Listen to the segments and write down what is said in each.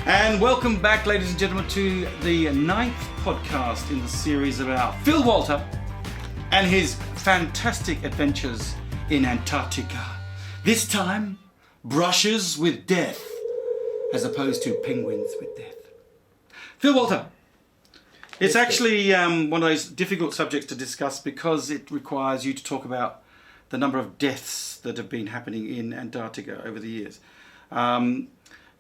And welcome back, ladies and gentlemen, to the 9th podcast in the series about Phil Walter and his fantastic adventures in Antarctica. This time, brushes with death, as opposed to penguins with death. Phil Walter, it's actually one of those difficult subjects to discuss because it requires you to talk about the number of deaths that have been happening in Antarctica over the years.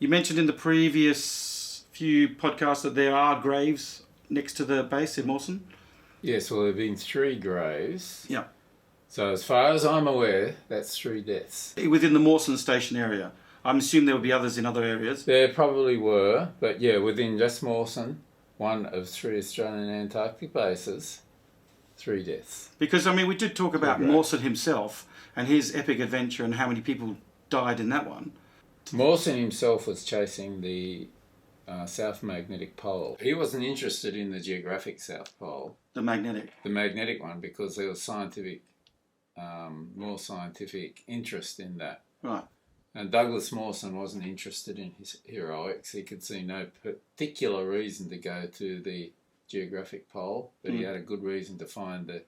You mentioned in the previous few podcasts that there are graves next to the base in Mawson. Yes, well, there have been 3 graves. Yeah. So as far as I'm aware, that's 3 deaths. Within the Mawson Station area. I'm assuming there will be others in other areas. There probably were, but yeah, within just Mawson, one of 3 Australian Antarctic bases, 3 deaths. Because, I mean, we did talk about Mawson himself and his epic adventure and how many people died in that one. Mawson himself was chasing the South Magnetic Pole. He wasn't interested in the geographic South Pole. The magnetic one, because there was more scientific interest in that. Right. And Douglas Mawson wasn't interested in his heroics. He could see no particular reason to go to the geographic pole, but he had a good reason to find the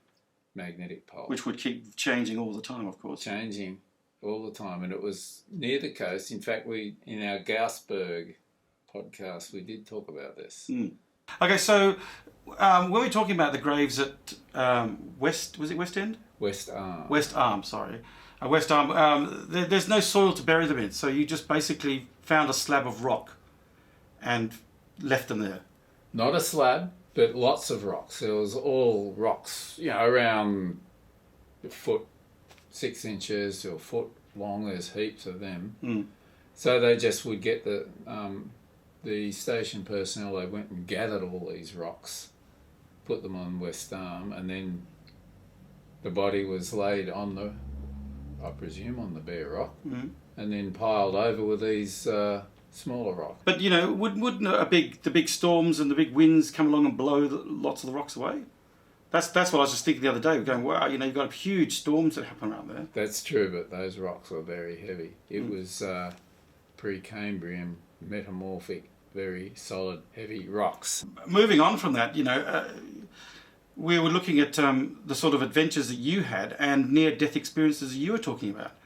magnetic pole. Which would keep changing all the time, of course. Changing all the time, and it was near the coast. In fact, in our Berg podcast, we did talk about this. Okay, so when we're talking about the graves at West End? West Arm. West Arm, sorry. West Arm, there's no soil to bury them in, so you just basically found a slab of rock and left them there. Not a slab, but lots of rocks. It was all rocks, around a foot, 6 inches to a foot long. There's heaps of them. So they just would get the station personnel. They went and gathered all these rocks, put them on West Arm, and then the body was laid on I presume on the bare rock, and then piled over with these smaller rocks. But wouldn't the big storms and the big winds come along and blow lots of the rocks away? That's what I was just thinking the other day. We're going, wow, you've got huge storms that happen around there. That's true, but those rocks were very heavy. It was Precambrian, metamorphic, very solid, heavy rocks. Moving on from that, we were looking at the sort of adventures that you had and near-death experiences that you were talking about.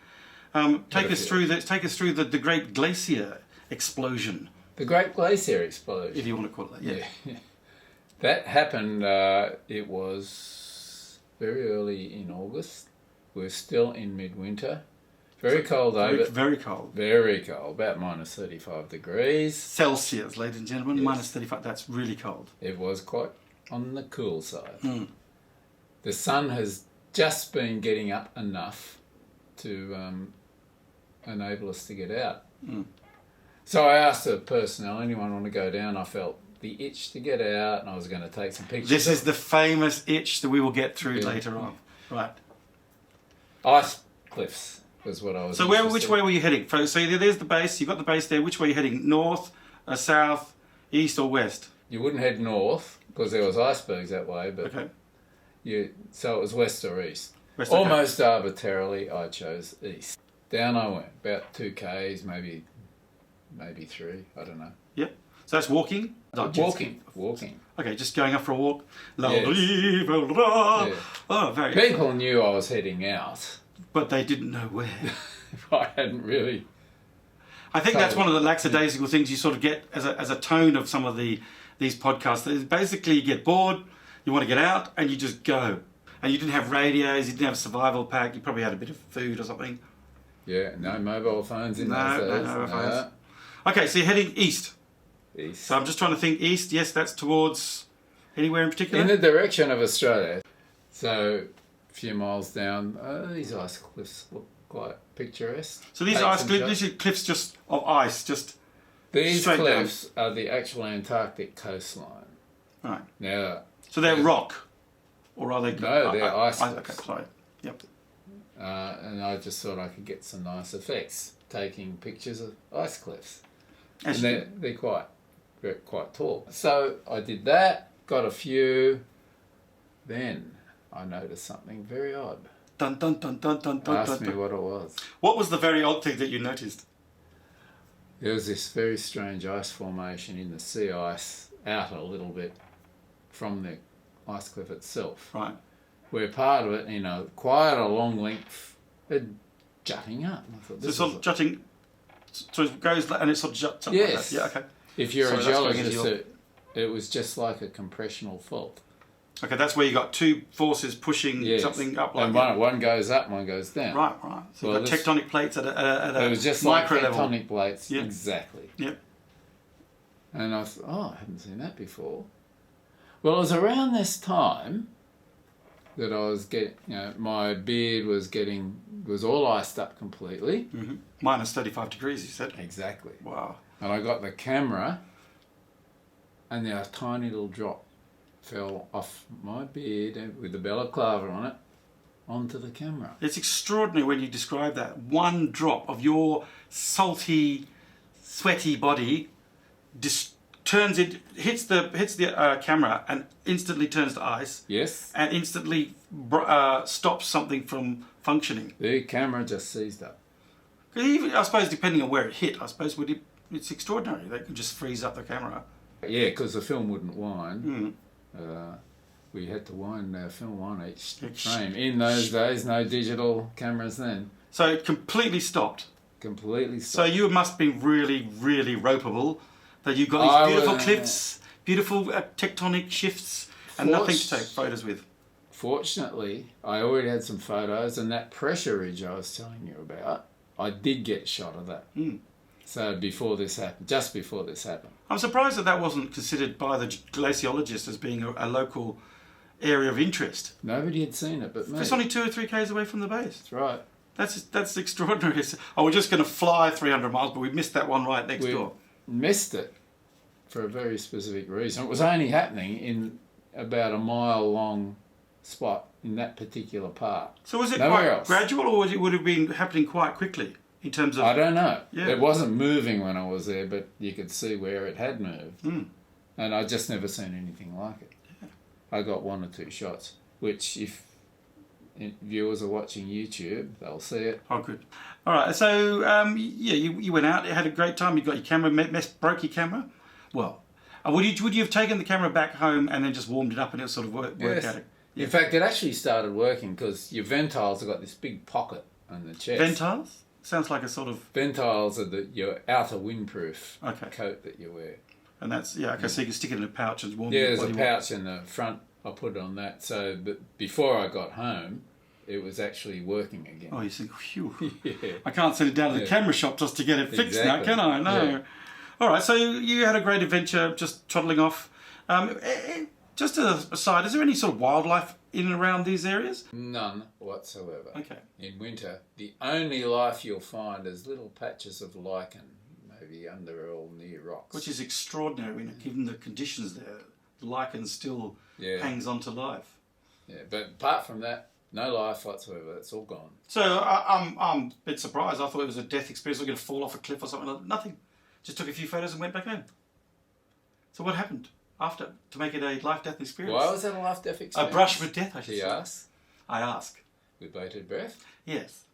Take us through the Great Glacier explosion. The Great Glacier explosion, if you want to call it that. Yeah. That happened. It was very early in August. We're still in midwinter. Very cold over. Very cold. Very cold. About minus 35 degrees Celsius, ladies and gentlemen. Yes. Minus 35. That's really cold. It was quite on the cool side. The sun has just been getting up enough to enable us to get out. So I asked the personnel, anyone want to go down? I felt the itch to get out, and I was going to take some pictures. This is the famous itch that we will get through later on. Right. Ice cliffs was what I was. So which way were you heading? So there's the base. You've got the base there. Which way are you heading? North, south, east, or west? You wouldn't head north because there was icebergs that way, but so it was west or east. Almost arbitrarily, I chose east. Down I went, about 2 k's, maybe 3. I don't know. Yep. So that's walking? Walking. Okay, just going up for a walk. Yes. Oh, very. People knew I was heading out. But they didn't know where. I hadn't really. I think that's one of the lackadaisical things you sort of get as a tone of some of these podcasts. Is basically you get bored, you want to get out, and you just go. And you didn't have radios, you didn't have a survival pack, you probably had a bit of food or something. Yeah, no mobile phones in those days. No mobile phones. Okay, so you're heading east. East. So I'm just trying to think east. Yes, that's towards anywhere in particular? In the direction of Australia. So a few miles down, these ice cliffs look quite picturesque. So these these are cliffs just of ice, just these straight cliffs down. are the actual Antarctic coastline. Right. Now. So they're rock, or are they? No, they're ice cliffs. Okay, sorry. Yep. And I just thought I could get some nice effects taking pictures of ice cliffs. And they're quite tall. So I did that, got a few. Then I noticed something very odd. Dun dun dun dun dun dun. Ask me what it was. What was the very odd thing that you noticed? There was this very strange ice formation in the sea ice out a little bit from the ice cliff itself. Right. Where part of it, quite a long length, jutting up. I thought, So sort of jutting, so it goes and it sort of juts up like that. Yeah, okay. If you're a geologist, it was just like a compressional fault. Okay, that's where you got two forces pushing something up like that. And one goes up, one goes down. Right. So you've got tectonic plates at a it was just micro like level. tectonic plates, Yep. exactly. Yep. And I thought, I haven't seen that before. Well, it was around this time that I was getting, my beard was all iced up completely. Mm-hmm. Minus 35 degrees, you said. Exactly. Wow. And I got the camera, and then a tiny little drop fell off my beard with the balaclava on it onto the camera. It's extraordinary when you describe that. One drop of your salty, sweaty body hits the camera and instantly turns to ice. Yes. And instantly stops something from functioning. The camera just seized up. Even, I suppose, depending on where it hit, it's extraordinary. They could just freeze up the camera. Yeah, because the film wouldn't wind. We had to wind our film on each frame. In those days, no digital cameras then. So it completely stopped. Completely stopped. So you must be really, really ropeable. That you've got these beautiful cliffs, beautiful tectonic shifts, and nothing to take photos with. Fortunately, I already had some photos, and that pressure ridge I was telling you about, I did get a shot of that. So just before this happened. I'm surprised that wasn't considered by the glaciologists as being a local area of interest. Nobody had seen it but me. It's only 2 or 3 k's away from the base. That's right. That's extraordinary. We're just going to fly 300 miles, but we missed that one right next door. Missed it for a very specific reason. It was only happening in about a mile-long spot in that particular part. So was it quite gradual, or would it have been happening quite quickly in terms of... I don't know. Yeah. It wasn't moving when I was there, but you could see where it had moved. And I just never seen anything like it. Yeah. I got 1 or 2 shots, which if viewers are watching YouTube, they'll see it. Oh, good. All right, so you went out, you had a great time, you got your camera, broke your camera. Well, would you have taken the camera back home and then just warmed it up and it sort of worked out? In fact, it actually started working because your ventiles have got this big pocket on the chest. Ventiles? Sounds like a sort of... Ventiles are your outer windproof coat that you wear. And that's, so you can stick it in a pouch and warm it. Yeah, there's a pouch in the front. I put it on that. So before I got home, it was actually working again. Oh, you think, phew. Yeah. I can't send it down to the camera shop just to get it fixed now, can I? No. Yeah. All right, so you had a great adventure just trotting off. Just as a side, is there any sort of wildlife in and around these areas? None whatsoever. Okay. In winter, the only life you'll find is little patches of lichen, maybe under or near rocks. Which is extraordinary, given the conditions there. The lichen still hangs on to life. Yeah, but apart from that, no life whatsoever. It's all gone. So I'm a bit surprised. I thought it was a death experience. We're going to fall off a cliff or something. Nothing. Just took a few photos and went back home. So what happened after to make it a life-death experience? Why was that a life-death experience? A brush with death, I should say. He asked. I ask. With bated breath? Yes.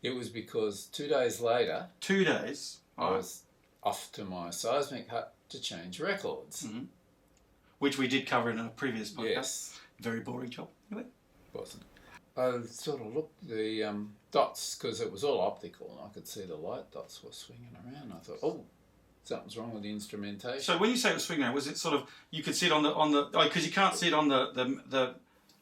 It was because 2 days later... 2 days? I was off to my seismic hut to change records. Mm-hmm. Which we did cover in a previous podcast. Yes. Very boring job. Anyway. Wasn't. I sort of looked at the dots, because it was all optical, and I could see the light dots were swinging around. I thought, something's wrong with the instrumentation. So when you say it was swinging around, was it sort of, you could see it on the because you can't see it on the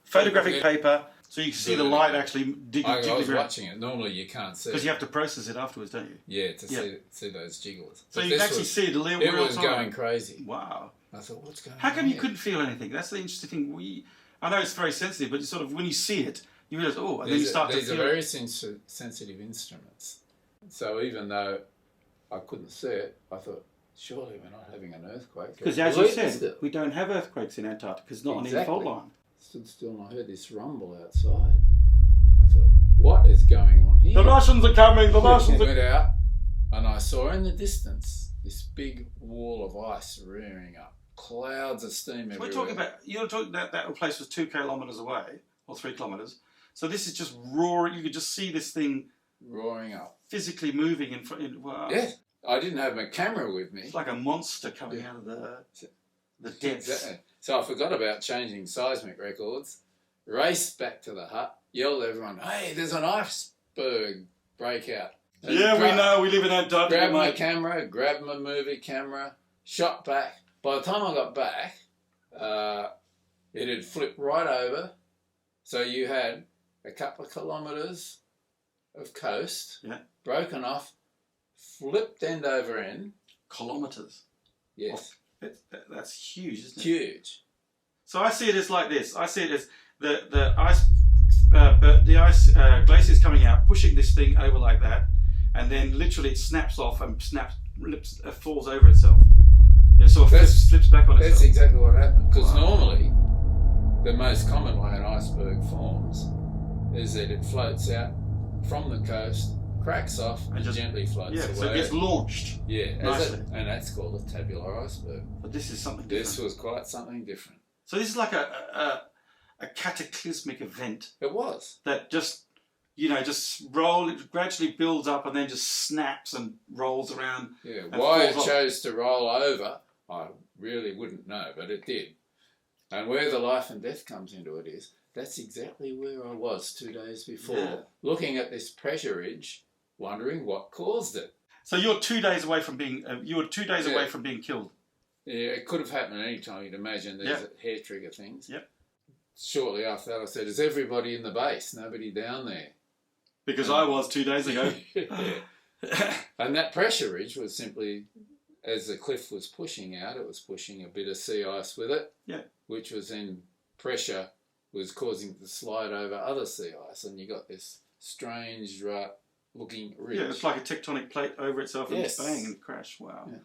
photographic paper, so you can see the light actually I was watching it. Normally you can't see it. Because you have to process it afterwards, don't you? Yeah, to see those jiggles. So you can actually see it real time. It was going crazy. Wow. I thought, what's going on? How come you couldn't feel anything? That's the interesting thing. I know it's very sensitive, but it's sort of, when you see it, you realise, and then you start to feel... These are very sensitive instruments. So even though I couldn't see it, I thought, surely we're not having an earthquake. Because as you said, we don't have earthquakes in Antarctica. It's not on any fault line. Stood still and I heard this rumble outside. I thought, what is going on here? The Russians are coming! The Russians are... I went out and I saw in the distance this big wall of ice rearing up. Clouds of steam everywhere. We're talking about, you're talking that place was 2 kilometres away, or 3 kilometres. So this is just roaring. You could just see this thing roaring up, physically moving in front. Wow. Yeah, I didn't have my camera with me. It's like a monster coming out of the depths. Exactly. So I forgot about changing seismic records, raced back to the hut, yelled at everyone, "Hey, there's an iceberg breakout." And Yeah, we know. We live in Antarctica, grabbed my mate. camera, grabbed my movie camera, shot back. By the time I got back, it had flipped right over. So you had a couple of kilometres of coast, broken off, flipped end over end. Kilometres. Yes. That's huge, isn't it? Huge. So I see it as like this. I see it as the ice glaciers coming out, pushing this thing over like that, and then literally it snaps off and falls over itself. Yeah, so it slips back on itself. That's exactly what happened. Because normally, the most common way an iceberg forms is that it floats out from the coast, cracks off, and just gently floats away. So it gets launched. Yeah, nicely. And that's called a tabular iceberg. But this is something different. different. This was quite something different. So this is like a cataclysmic event. It was. That just it gradually builds up and then just snaps and rolls around. Yeah, why it chose to roll over, I really wouldn't know, but it did. And where the life and death comes into it is, that's exactly where I was 2 days before, looking at this pressure ridge, wondering what caused it. So you're 2 days away from being away from being killed. Yeah, it could have happened any time. You'd imagine these hair trigger things. Yep. Shortly after that, I said, "Is everybody in the base? Nobody down there?" Because I was 2 days ago. And that pressure ridge was simply, as the cliff was pushing out, it was pushing a bit of sea ice with it, which was in pressure was causing it to slide over other sea ice, and you got this strange looking ridge. Yeah, it's like a tectonic plate over itself and it's bang and crash. Wow. Yeah.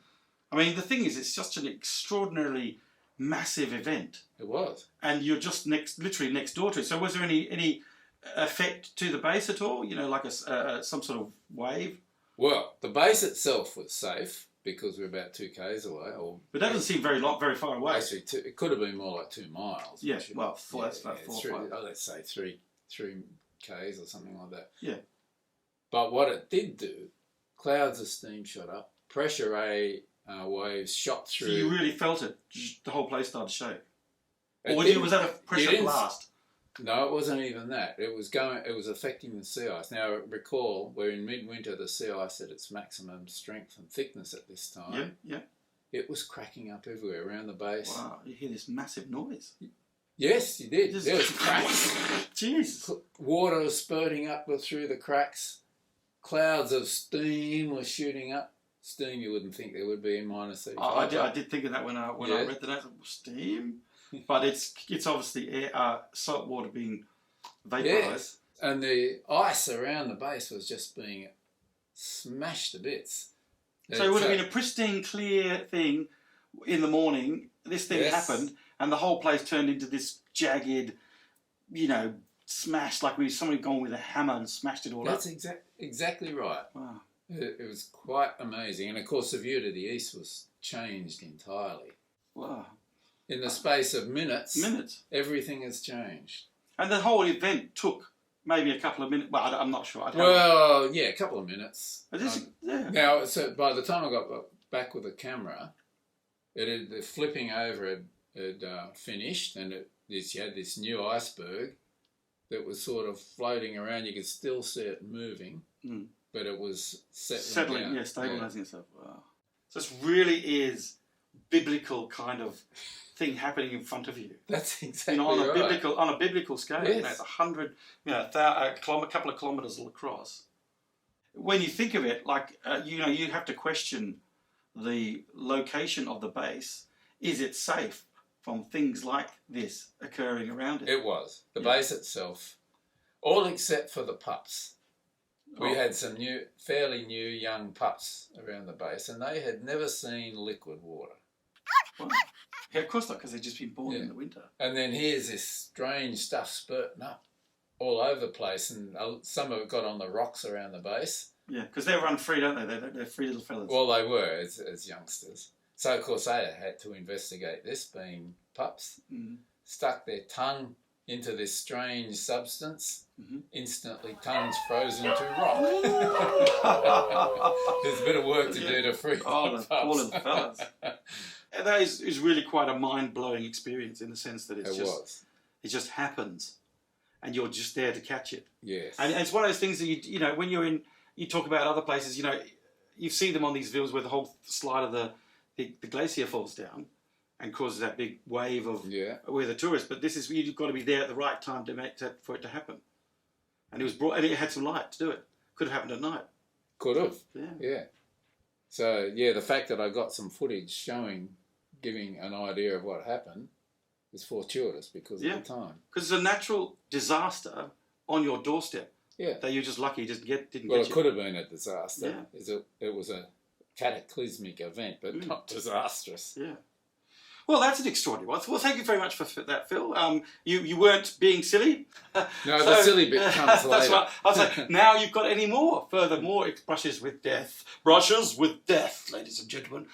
I mean, the thing is, it's such an extraordinarily massive event. It was. And you're just literally next door to it. So was there any effect to the base at all? You know, like some sort of wave? Well, the base itself was safe because we're about 2 k's away. But that doesn't seem very far away. Actually, it could have been more like 2 miles. Yeah, well, that's about 4 or 5. Let's say 3 k's or something like that. Yeah. But what it did do, clouds of steam shot up, pressure waves shot through. So you really felt it? The whole place started to shake? Or was that a pressure blast? No, it wasn't even that. It was affecting the sea ice. Now, recall, we're in midwinter, the sea ice at its maximum strength and thickness at this time. Yeah. It was cracking up everywhere around the base. Wow, you hear this massive noise. Yes, you did. There was cracks. Jesus. Water was spurting up through the cracks. Clouds of steam were shooting up. Steam you wouldn't think there would be in minus 35. I did think of that when I read the note. Steam? But it's obviously air, salt water being vaporised. Yes. And the ice around the base was just being smashed to bits. So it would have been a pristine, clear thing in the morning. This thing happened, and the whole place turned into this jagged, smashed, like somebody gone with a hammer and smashed it all up. That's exactly right. Wow. It was quite amazing. And of course, the view to the east was changed entirely. Wow. In the space of minutes, everything has changed. And the whole event took maybe a couple of minutes. Well, I'm not sure. A couple of minutes. Now, so by the time I got back with the camera, the flipping over had finished, and you had this new iceberg that was sort of floating around. You could still see it moving, but it was settling down. Stabilising itself. Wow. So this really is biblical kind of thing happening in front of you. That's exactly right. On a biblical scale. Yes. It's 100, a couple of kilometres across. When you think of it, you have to question the location of the base. Is it safe from things like this occurring around it? It was. The base itself, all except for the pups. We had some fairly new young pups around the base, and they had never seen liquid water. Well, yeah, of course not, because they'd just been born in the winter. And then here's this strange stuff spurting up all over the place, and some of it got on the rocks around the base. Yeah, because they run free, don't they? They're free little fellas. Well, they were as youngsters. So, of course, they had to investigate this, being pups. Stuck their tongue into this strange substance. Instantly, tons frozen to rock. There's a bit of work to do to free the fallen fellas. And that is really quite a mind-blowing experience in the sense that it just happens, and you're just there to catch it. Yes. And it's one of those things that you know when you talk about other places, you know, you see them on these videos where the whole slide of the glacier falls down and causes that big wave of where the tourists. But this is you've got to be there at the right time for it to happen. And it had some light to do it. Could have happened at night. Could have. Yeah. So the fact that I got some footage giving an idea of what happened is fortuitous because of the time. Because it's a natural disaster on your doorstep. Yeah. That you're just lucky you didn't get you. Well, it could have been a disaster. Yeah. It was a cataclysmic event, but not disastrous. Yeah. Well, that's an extraordinary one. Well, thank you very much for that, Phil. You weren't being silly. No, the silly bit comes later. That's right. I was like, now you've got any more. Furthermore, it brushes with death. Brushes with death, ladies and gentlemen.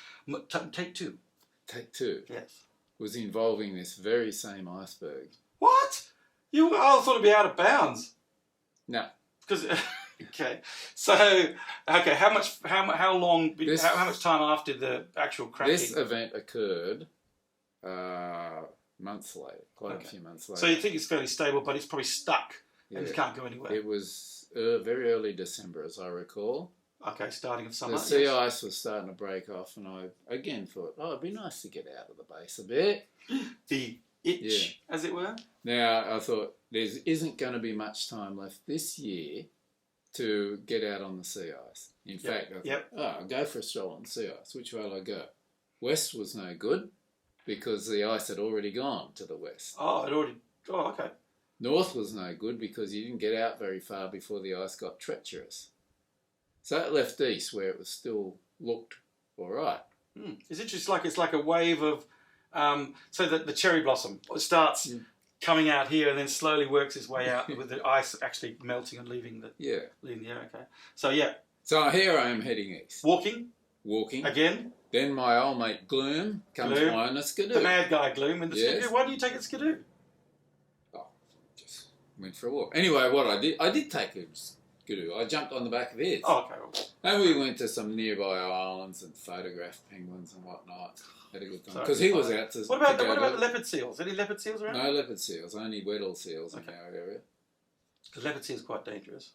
Take two. Take two? Yes. Was involving this very same iceberg. What? I thought it'd be out of bounds. No. Because... Okay, so how much time after the actual cracking? This event occurred months later, quite a few months later. So you think it's fairly stable, but it's probably stuck and it can't go anywhere. It was very early December, as I recall. Okay, starting of summer. The sea ice was starting to break off, and I again thought, it'd be nice to get out of the base a bit. The itch, as it were. Now I thought there isn't going to be much time left this year to get out on the sea ice. In fact, I thought, I'll go for a stroll on the sea ice. Which way will I go? West was no good because the ice had already gone to the west. Oh, okay. North was no good because you didn't get out very far before the ice got treacherous. So it left east where it was still looked all right. It's interesting. It's like a wave of, so that the cherry blossom starts coming out here and then slowly works its way out with the ice actually melting and leaving the air. Okay. So So here I am heading east. Walking. Again. Then my old mate Gloom comes by on a skidoo. The mad guy Gloom in the skidoo. Why do you take a skidoo? Oh, just went for a walk. Anyway, what I did take a skidoo. I jumped on the back of his. Oh, okay. And we went to some nearby islands and photographed penguins and whatnot. Had a good time. Because he was out to... What about the leopard seals? Any leopard seals around? No leopard seals, only Weddell seals in our area. Because leopard seals are quite dangerous.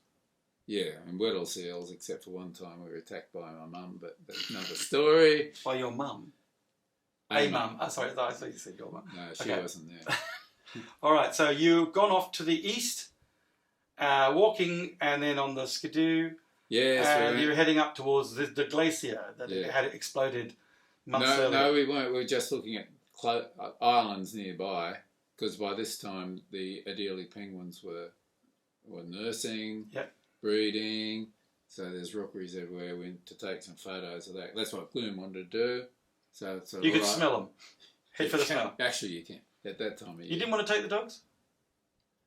Yeah, and Weddell seals, except for one time we were attacked by my mum, but that's another story. By your mum? A mum. Oh, sorry, I thought you said your mum. No, she wasn't there. All right, so you've gone off to the east, walking, and then on the skidoo. Yes. And you're heading up towards the glacier that had exploded months earlier. No, we weren't. We were just looking at islands nearby, because by this time the Adelie penguins were nursing, breeding, so there's rookeries everywhere. We went to take some photos of that. That's what Gloom wanted to do. So you could smell them. Head for the smell. Actually, you can. At that time of year. You didn't want to take the dogs?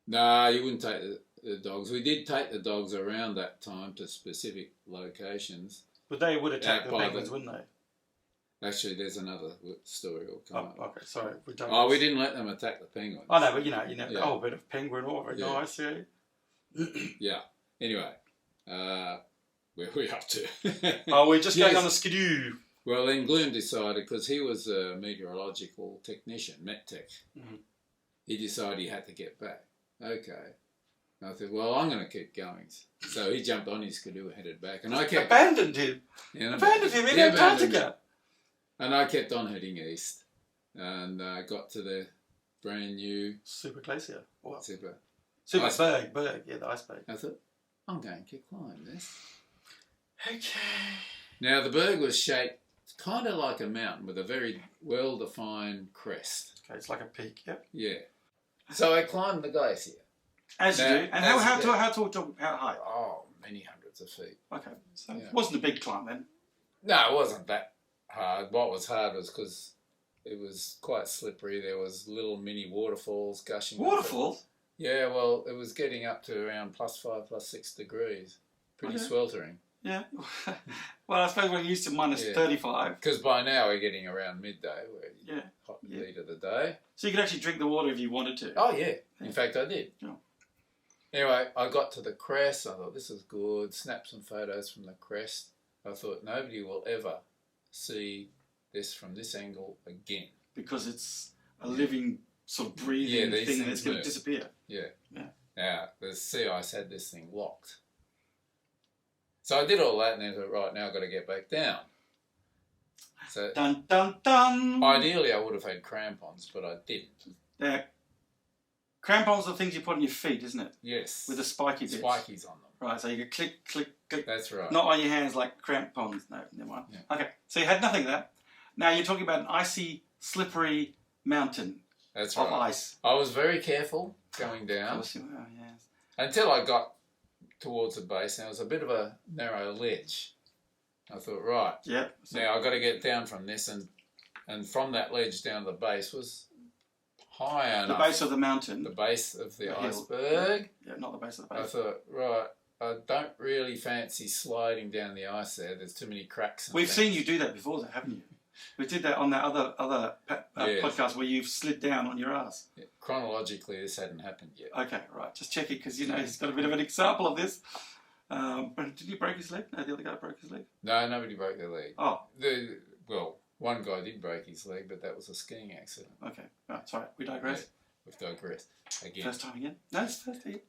No, you wouldn't take the dogs. We did take the dogs around that time to specific locations. But they would attack the penguins, wouldn't they? Actually, there's another story will come up. Okay, sorry. We didn't let them attack the penguins. Oh, no, but you know, a bit of penguin or very nice, Yeah. Anyway, where are we up to? We're just going on the skidoo. Well, then Gloom decided, because he was a meteorological technician, met-tech, he decided he had to get back. Okay. And I thought, well, I'm going to keep going. So he jumped on his skidoo and headed back. And I kept... Abandoned him in Antarctica. And I kept on heading east. And got to the brand new... Super glacier. What? Super berg. Yeah, the iceberg. I thought, I'm going to climb this. Okay. Now, the berg was shaped kind of like a mountain with a very well-defined crest. Okay, it's like a peak, Yeah. So I climbed the glacier. As you do. And how high? Oh, many hundreds of feet. Okay. So it wasn't a big climb then? No, it wasn't that hard. What was hard was because it was quite slippery. There was little mini waterfalls gushing. Waterfalls? Yeah, well, it was getting up to around +5, +6 degrees. Pretty sweltering. Yeah. Well, I suppose we're used to minus Yeah. 35. Because by now we're getting around midday, where you Yeah. hot heat of the day. So you could actually drink the water if you wanted to. Oh, yeah. In fact, I did. Oh. Anyway, I got to the crest. I thought, this is good. Snapped some photos from the crest. I thought, nobody will ever see this from this angle again. Because it's a living, sort of breathing these thing things that's going to move. disappear. Yeah. Yeah. Now, the sea ice had this thing locked. So I did all that and then thought, right, now I've got to get back down. So Dun, dun, dun! ideally I would have had crampons, but I didn't. Crampons are the things you put on your feet, isn't it? Yes. With the spiky bits. Spikies on them. Right, so you can click, click, click. That's right. Not on your hands like crampons. No, never mind. Yeah. Okay, so you had nothing there. Now you're talking about an icy, slippery mountain That's of right. ice. I was very careful going Of down course you are, yes. until I got towards the base, and it was a bit of a narrow ledge. I thought, right, Yep. So now I've got to get down from this, and from that ledge down to the base was high the enough. base of the mountain. The base of the The hill. iceberg. Yeah, not the base of the I base. thought, right, I don't really fancy sliding down the ice there. There's too many cracks. And We've things. seen you do that before, though, haven't you? We did that on that other Yes. podcast where you've slid down on your ass. Yeah, chronologically, this hadn't happened yet. Okay, right. Just check it because he's got a bit of an example of this. But did he break his leg? No, the other guy broke his leg. No, nobody broke their leg. Oh, Well, one guy did break his leg, but that was a skiing accident. okay. Right, sorry. We digress. Yeah, we've digressed again First time again? No, it's first time.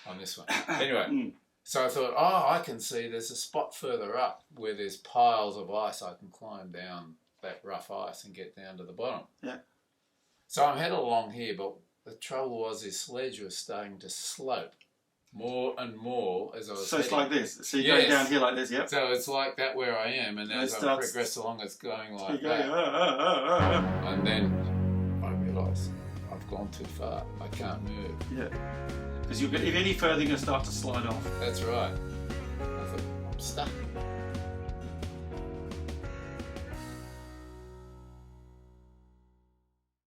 on this one. Anyway, so I thought, I can see there's a spot further up where there's piles of ice. I can climb down that rough ice and get down to the bottom. Yeah. So I'm headed along here, but the trouble was this sledge was starting to slope more and more as I was So it's heading. like this. So you go down here like this, yep. So it's like that where I am, and as I progress along, it's going You like go, that. And then I realise I've gone too far. I can't move. Yeah. Because if any further, you're going to start to slide off. That's right. I thought, I'm stuck.